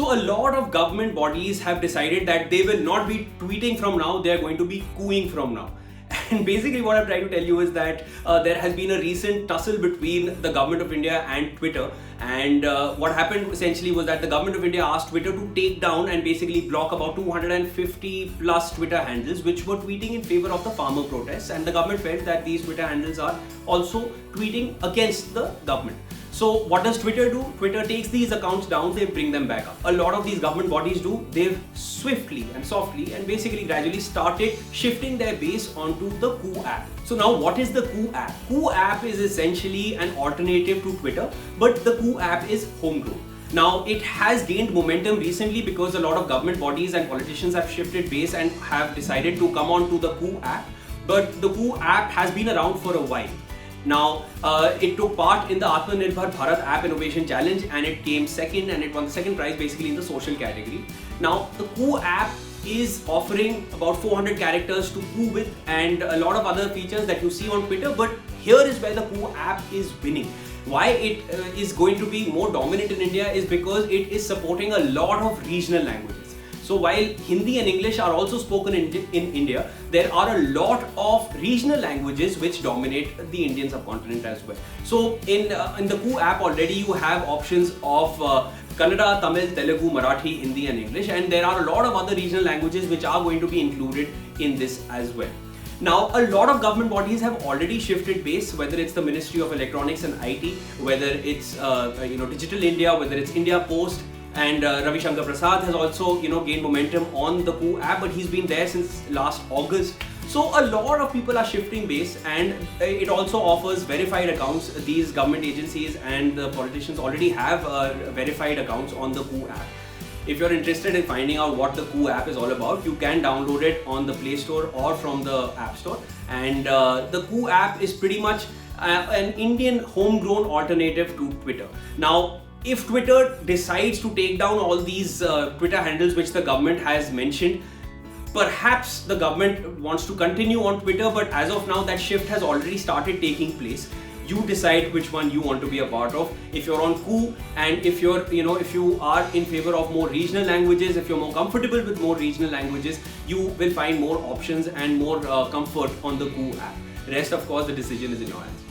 So a lot of government bodies have decided that they will not be tweeting from now, they are going to be cooing from now. And basically what I'm trying to tell you is that there has been a recent tussle between the government of India and Twitter. And what happened essentially was that the government of India asked Twitter to take down and basically block about 250 plus Twitter handles which were tweeting in favor of the farmer protests. And the government felt that these Twitter handles are also tweeting against the government. So what does Twitter do? Twitter takes these accounts down, they bring them back up. A lot of these government bodies do, they've swiftly and softly and basically gradually started shifting their base onto the Koo app. So now what is the Koo app? Koo app is essentially an alternative to Twitter, but the Koo app is homegrown. Now it has gained momentum recently because a lot of government bodies and politicians have shifted base and have decided to come on to the Koo app. But the Koo app has been around for a while. Now, it took part in the Atmanirbhar Bharat App Innovation Challenge and it came second and it won the second prize basically in the social category. Now, the Koo app is offering about 400 characters to Koo with and a lot of other features that you see on Twitter, but here is where the Koo app is winning. Why it is going to be more dominant in India is because it is supporting a lot of regional languages. So while Hindi and English are also spoken in India, there are a lot of regional languages which dominate the Indian subcontinent as well. So in the Koo app already you have options of Kannada, Tamil, Telugu, Marathi, Hindi and English, and there are a lot of other regional languages which are going to be included in this as well. Now, a lot of government bodies have already shifted base, whether it's the Ministry of Electronics and IT, whether it's Digital India, whether it's India Post, and Ravi Shankar Prasad has also gained momentum on the Koo app, but he's been there since last August. So a lot of people are shifting base, and it also offers verified accounts. These government agencies and the politicians already have verified accounts on the Koo app. If you're interested in finding out what the Koo app is all about, you can download it on the Play Store or from the App Store. And the Koo app is pretty much an Indian homegrown alternative to Twitter. Now, if Twitter decides to take down all these Twitter handles which the government has mentioned, perhaps the government wants to continue on Twitter, but as of now that shift has already started taking place. You decide which one you want to be a part of. If you're on Koo and if you're if you are in favor of more regional languages, if you're more comfortable with more regional languages, you will find more options and more comfort on the Koo app. Rest, of course, the decision is in your hands.